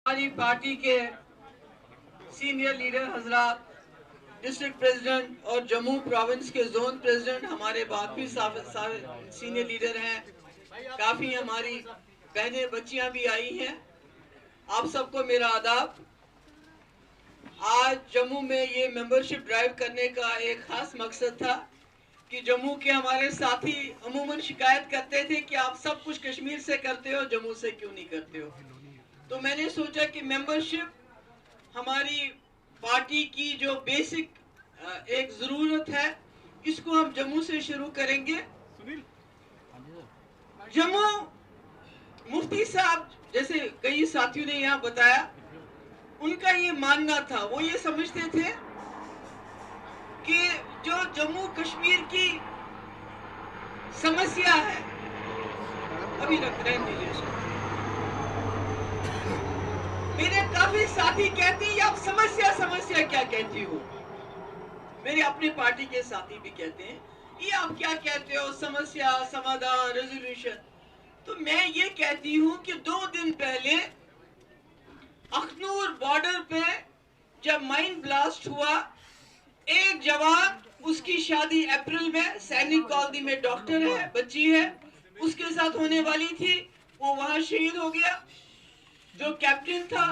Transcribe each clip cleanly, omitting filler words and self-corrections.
ہماری پارٹی کے senior leader حضرات، ڈسٹرکٹ پریزیڈنٹ اور جموں پروونس کے زون پریزیڈنٹ ہمارے باقی سینئر لیڈر ہیں، کافی ہماری بہنیں بچیاں بھی آئی ہیں، آپ سب کو میرا آداب۔ آج جموں میں یہ ممبرشپ ڈرائیو کرنے کا ایک خاص مقصد تھا کہ جموں کے ہمارے ساتھی عموماً شکایت کرتے تھے کہ آپ سب کچھ کشمیر سے کرتے ہو، جموں سے کیوں نہیں کرتے ہو۔ تو میں نے سوچا کہ ممبرشپ ہماری پارٹی کی جو بیسک ایک ضرورت ہے، اس کو ہم جموں سے شروع کریں گے۔ جموں مفتی صاحب جیسے کئی ساتھیوں نے یہاں بتایا، ان کا یہ ماننا تھا، وہ یہ سمجھتے تھے کہ جو جموں کشمیر کی سمسیا ہے، ابھی رکھ رہے ہیں، میرے کافی ساتھی کہتے ہیں آپ سمسیا کیا کہتی ہو، میرے اپنی پارٹی کے ساتھی بھی کہتے ہیں یہ آپ کیا کہتے ہو، سمسیا سمادھان ریزولوشن۔ تو میں یہ کہتی ہوں کہ 2 دن پہلے اخنور بارڈر پہ جب مائن بلاسٹ ہوا، ایک جوان، اس کی شادی اپریل میں سینک کالونی میں ڈاکٹر ہے، بچی ہے، اس کے ساتھ ہونے والی تھی، وہ وہاں شہید ہو گیا جو کیپٹن تھا۔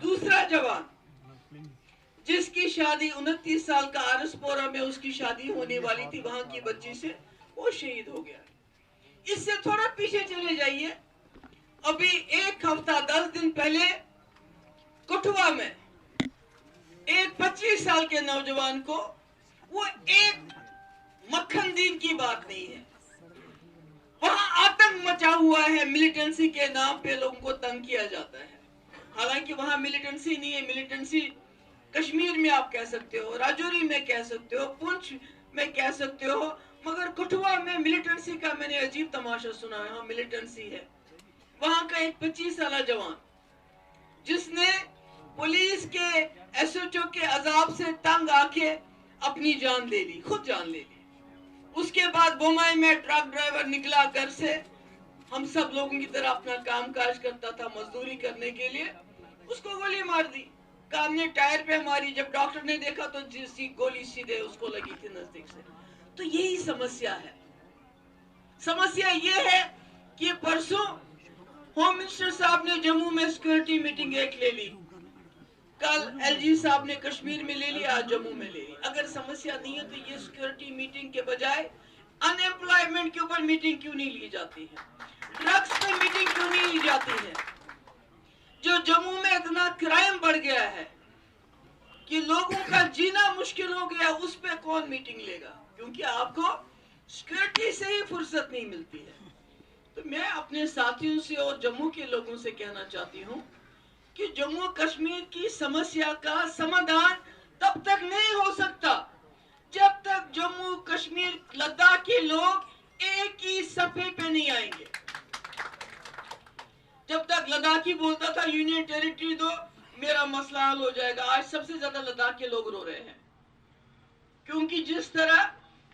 دوسرا جوان جس کی شادی 29 سال کا آرس پورا میں اس کی شادی ہونے والی تھی وہاں کی بچی سے، وہ شہید ہو گیا۔ اس سے تھوڑا پیچھے چلے جائیے، ابھی 1 ہفتہ 10 دن پہلے کٹھوا میں ایک 25 سال کے نوجوان کو، وہ ایک مکھن دین کی بات نہیں ہے، وہاں آتنک مچا ہوا ہے، ملیٹنسی کے نام پہ لوگوں کو تنگ کیا جاتا ہے۔ حالانکہ وہاں ملیٹنسی نہیں ہے، ملیٹنسی کشمیر میں آپ کہہ سکتے ہو، راجوری میں کہہ سکتے ہو، پونچھ میں کہہ سکتے ہو، مگر کٹھوا میں ملیٹنسی کا میں نے عجیب تماشا سنا ہے، ہاں ملیٹنسی ہے۔ وہاں کا ایک 25 سالہ جوان جس نے پولیس کے ایس ایچ او کے عذاب سے تنگ آ کے اپنی جان لے لی، خود جان لے لی۔ اس کے بعد بومائی میں ٹرک ڈرائیور نکلا گھر سے، ہم سب لوگوں کی طرح اپنا کام کاج کرتا تھا مزدوری کرنے کے لیے، اس کو گولی مار دی، کام نے ٹائر پہ ماری، جب ڈاکٹر نے دیکھا تو گولی سیدھے اس کو لگی تھی نزدیک سے۔ تو یہی سمسیا ہے۔ سمسیا یہ ہے کہ پرسوں ہوم منسٹر صاحب نے جموں میں سیکورٹی میٹنگ ایک لے لی، کل ایل جی صاحب نے کشمیر میں لے لی، آج جموں میں لے لی۔ اگر سمسیا نہیں ہے تو یہ سیکورٹی میٹنگ کے بجائے ان ایمپلائمنٹ کے اوپر میٹنگ کیوں نہیں لی جاتی ہے، ڈرگز پہ میٹنگ کیوں نہیں لی جاتی ہے؟ جو جموں میں اتنا کرائم بڑھ گیا ہے کہ لوگوں کا جینا مشکل ہو گیا، اس پہ کون میٹنگ لے گا؟ کیونکہ آپ کو سیکورٹی سے ہی فرصت نہیں ملتی ہے۔ تو میں اپنے ساتھیوں سے اور جموں کے لوگوں سے کہنا چاہتی ہوں کہ جموں کشمیر کی سمسیا کا سمادھان تب تک نہیں ہو سکتا جب تک جموں کشمیر لداخ کے لوگ ایک ہی صفحے پہ نہیں آئیں گے۔ جب تک لداخی بولتا تھا یونین ٹیریٹری دو میرا مسئلہ حل ہو جائے گا، آج سب سے زیادہ لداخ کے لوگ رو رہے ہیں، کیونکہ جس طرح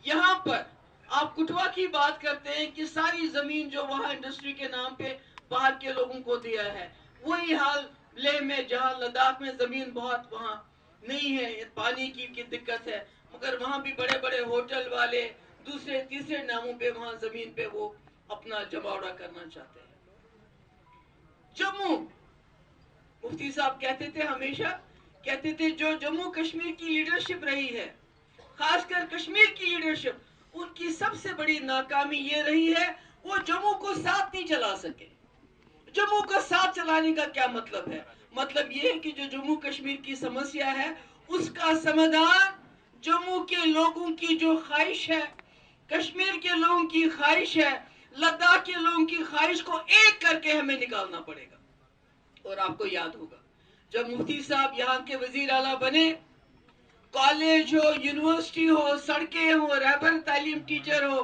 یہاں پر آپ کٹھوا کی بات کرتے ہیں کہ ساری زمین جو وہاں انڈسٹری کے نام پہ باہر کے لوگوں کو دیا ہے، وہی حال لیہ میں، جہاں لداخ میں زمین بہت وہاں نہیں ہے، پانی کی دقت ہے، مگر وہاں بھی بڑے بڑے ہوٹل والے دوسرے تیسرے ناموں پہ وہاں زمین پہ وہ اپنا جماوڑا کرنا چاہتے ہیں۔ جموں مفتی صاحب کہتے تھے، ہمیشہ کہتے تھے جو جموں کشمیر کی لیڈرشپ رہی ہے، خاص کر کشمیر کی لیڈرشپ، ان کی سب سے بڑی ناکامی یہ رہی ہے وہ جموں کو ساتھ نہیں چلا سکے۔ جموں کو ساتھ چلانے کا کیا مطلب ہے؟ مطلب یہ ہے کہ جو جموں کشمیر کی سمسیا ہے اس کا سمادھان جموں کے لوگوں کی جو خواہش ہے، کشمیر کے لوگوں کی خواہش ہے، لداخ کے لوگوں کی خواہش کو ایک کر کے ہمیں نکالنا پڑے گا۔ اور آپ کو یاد ہوگا جب مفتی صاحب یہاں کے وزیر اعلیٰ بنے، کالج ہو، یونیورسٹی ہو، سڑکیں ہو، رہبر تعلیم ٹیچر ہو،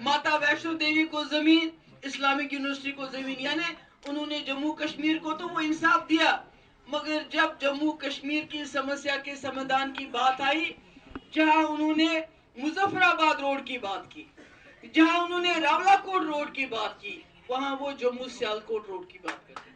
ماتا ویشنو دیوی کو زمین، اسلامک یونیورسٹی کو زمین، یعنی انہوں نے جموں کشمیر کو تو وہ انصاف دیا، مگر جب جموں کشمیر کی سمسیا کے سمادھان کی بات آئی، جہاں انہوں نے مظفر آباد روڈ کی بات کی، جہاں انہوں نے راولا کوٹ روڈ کی بات کی، وہاں وہ جموں سیالکوٹ روڈ کی بات کرتے ہیں۔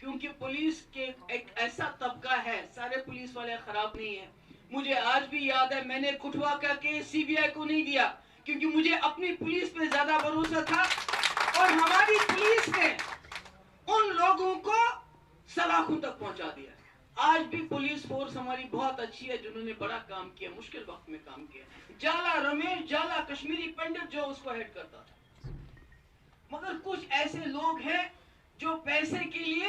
کیونکہ پولیس کے ایک ایسا طبقہ ہے, سارے پولیس والے خراب نہیں ہیں. مجھے آج بھی یاد ہے, میں نے کٹھوا کا کیس سی بی آئی کو نہیں دیا کیونکہ مجھے اپنی پولیس پہ زیادہ بھروسہ تھا, اور ہماری پولیس نے ان لوگوں کو سلاخوں تک پہنچا دیا. آج بھی پولیس فورس ہماری بہت اچھی ہے, جنہوں نے بڑا کام کیا, مشکل وقت میں کام کیا. جالا رمیش جالا کشمیری پنڈت جو اس کو ہیڈ کرتا تھا. مگر کچھ ایسے لوگ ہیں جو پیسے کے لیے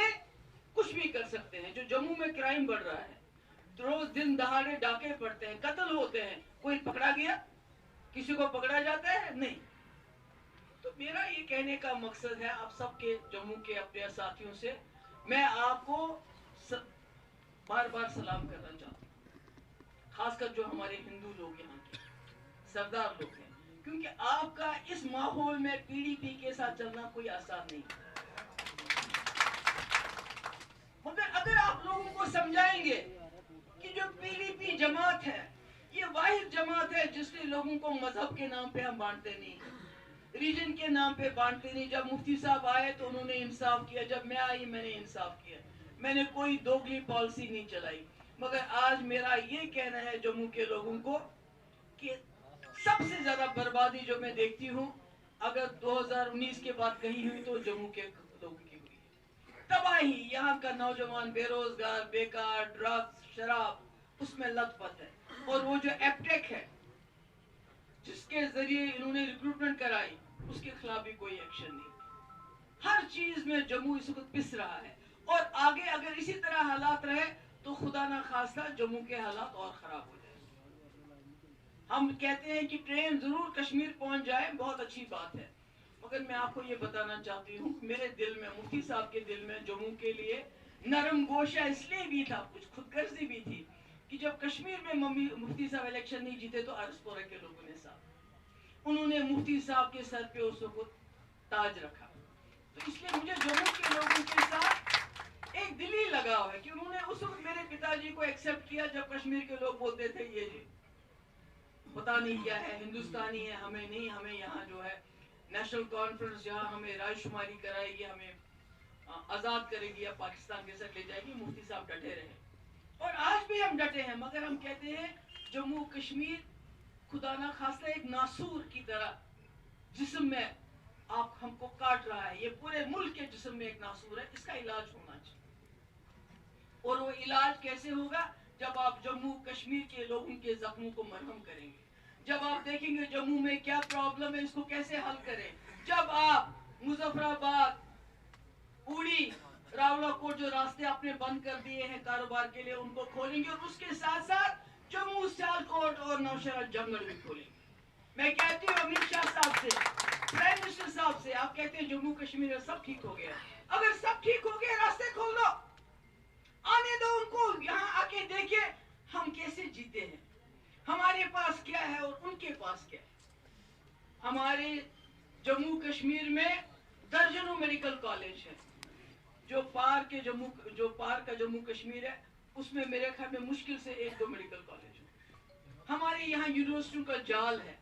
کچھ بھی کر سکتے ہیں. جو جموں میں کرائم بڑھ رہا ہے, روز دن دہاڑے ڈاکے پڑتے ہیں, قتل ہوتے ہیں, کوئی پکڑا گیا؟ کسی کو پکڑا جاتا ہے؟ نہیں. تو میرا یہ کہنے کا مقصد ہے آپ سب کے, جموں کے اپنے ساتھیوں سے میں آپ کو بار بار سلام کرنا چاہتا ہوں, خاص کر جو ہمارے ہندو لوگ یہاں کے سردار لوگ ہیں, کیونکہ آپ کا اس ماحول میں پی ڈی پی کے ساتھ چلنا کوئی آسان نہیں. مگر اگر آپ لوگوں کو سمجھائیں گے کہ جو پی ڈی پی جماعت ہے یہ واحد جماعت ہے جس نے لوگوں کو مذہب کے نام پہ ہم بانٹتے نہیں, ریجن کے نام پہ بانٹتے نہیں. جب مفتی صاحب آئے تو انہوں نے انصاف کیا, جب میں آئی میں نے انصاف کیا, میں نے کوئی دوگلی پالیسی نہیں چلائی. مگر آج میرا یہ کہنا ہے جموں کے لوگوں کو کہ سب سے زیادہ بربادی جو میں دیکھتی ہوں, اگر 2019 کے بعد کہیں ہوئی تو جموں کے لوگوں کی ہوئی. تباہی, یہاں کا نوجوان بے روزگار, بیکار, ڈرگز, شراب اس میں لت پت ہے. اور وہ جو ایپٹیک ہے جس کے ذریعے انہوں نے ریکروٹمنٹ کرائی, اس کے خلاف بھی کوئی ایکشن نہیں. ہر چیز میں جموں اس وقت پس رہا ہے, اور آگے اگر اسی طرح حالات رہے تو خدا نہ خواستہ جموں کے حالات اور خراب ہو جائیں. ہم کہتے ہیں کہ ٹرین ضرور کشمیر پہنچ جائے, بہت اچھی بات ہے, مگر میں آپ کو یہ بتانا چاہتی ہوں میرے دل میں, مفتی صاحب کے دل میں جموں کے لیے نرم گوشہ اس لیے بھی تھا, کچھ خود غرضی بھی تھی کہ جب کشمیر میں مفتی صاحب الیکشن نہیں جیتے تو ارسپورہ کے لوگوں نے انہوں نے مفتی صاحب کے سر پہ اس کو تاج رکھا. تو اس لیے مجھے جموں کے لوگوں کے ساتھ ایک دلی لگاؤ ہے کہ انہوں نے اس وقت میرے پتا جی کو ایکسپٹ کیا جب کشمیر کے لوگ بولتے تھے یہ جی پتا نہیں کیا ہے, ہندوستانی ہے, ہمیں نہیں, ہمیں یہاں جو ہے نیشنل کانفرنس جہاں ہمیں رائے شماری کرائے گی, ہمیں آزاد کرے گی یا پاکستان کے ساتھ لے جائے گی. مفتی صاحب ڈٹے رہے, اور آج بھی ہم ڈٹے ہیں. مگر ہم کہتے ہیں جموں کشمیر خدا نہ خواستہ ایک ناسور کی طرح جسم میں آپ ہم کو کاٹ رہا ہے. یہ پورے ملک کے جسم میں ایک ناسور ہے, اس کا علاج ہونا چاہیے. اور وہ علاج کیسے ہوگا؟ جب آپ جموں کشمیر کے لوگوں کے زخموں کو مرہم کریں گے, جب آپ دیکھیں گے جموں میں کیا پرابلم ہے, اس کو کیسے حل کریں, جب آپ مظفر آباد, اوڑی, راولا کوٹ جو راستے آپ نے بند کر دیے ہیں کاروبار کے لیے ان کو کھولیں گے, اور اس کے ساتھ ساتھ جموں, سیالکوٹ اور نوشہرہ جنگل بھی کھولیں گے. میں کہتی ہوں امت شاہ صاحب سے, پرائم منسٹر صاحب سے, آپ کہتے ہیں جموں کشمیر میں سب ٹھیک ہو گیا, اگر سب ٹھیک ہو گیا راستے کھول دو, آنے دو ان کو, یہاں آ کے دیکھیں ہم کیسے جیتے ہیں, ہمارے پاس کیا ہے اور ان کے پاس کیا ہے. ہمارے جموں کشمیر میں درجنوں میڈیکل کالج ہیں. جو پار کا جموں کشمیر ہے اس میں میرے خیال میں مشکل سے 1-2 میڈیکل کالج ہیں. ہمارے یہاں یونیورسٹیوں کا جال ہے,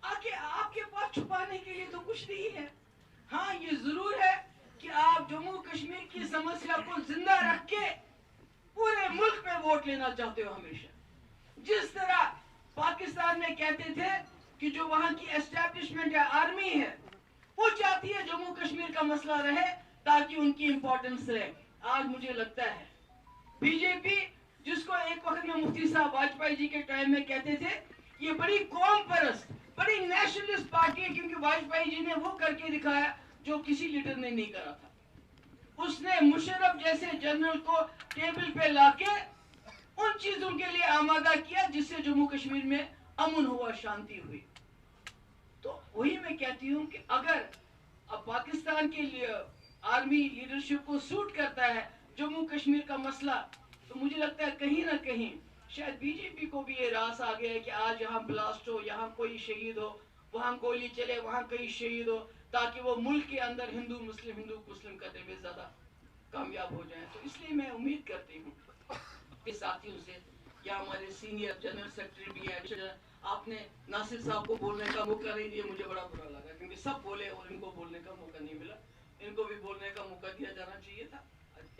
آپ کے پاس چھپانے کے لیے تو کچھ نہیں ہے. ہاں یہ ضرور ہے کہ آپ جموں کشمیر کی سمسیا کو زندہ رکھ کے پورے ملک میں ووٹ لینا چاہتے ہو ہمیشہ. جس طرح پاکستان میں کہتے تھے کہ جو وہاں کی اسٹیبلشمنٹ ہے, آرمی ہے, وہ چاہتی ہے جموں کشمیر کا مسئلہ رہے تاکہ ان کی امپورٹنس رہے. آج مجھے لگتا ہے بی جے پی, جس کو ایک وقت میں مفتی صاحب واجپئی جی کے ٹائم میں کہتے تھے یہ بڑی قوم پرست, بڑی نیشنلسٹ پارٹی ہے, کیونکہ واجپئی جی نے وہ کر کے دکھایا جو کسی لیڈر نے نہیں کرا تھا. اس نے مشرف جیسے جنرل کو ٹیبل پہ لا کے ان چیزوں کے لیے آمادہ کیا جس سے جموں کشمیر میں امن ہوا, شانتی ہوئی. تو وہی میں کہتی ہوں کہ اگر اب پاکستان کے لیے آرمی لیڈرشپ کو سوٹ کرتا ہے جموں کشمیر کا مسئلہ, تو مجھے لگتا ہے کہیں نہ کہیں شاید بی جے پی کو بھی یہ راس آ گیا ہے کہ آج یہاں بلاسٹ ہو, یہاں کوئی شہید ہو, وہاں گولی چلے, وہاں کئی شہید ہو, تاکہ وہ ملک کے اندر ہندو مسلم کرنے میں زیادہ کامیاب ہو جائیں. تو اس لیے میں امید کرتی ہوں کہ ساتھیوں سے, یا ہمارے سینئر جنرل سیکرٹری بھی ہے, آپ نے ناصر صاحب کو بولنے کا موقع نہیں دیا, مجھے بڑا برا لگا کیونکہ سب بولے اور ان کو بولنے کا موقع نہیں ملا. ان کو بھی بولنے کا موقع دیا جانا چاہیے تھا.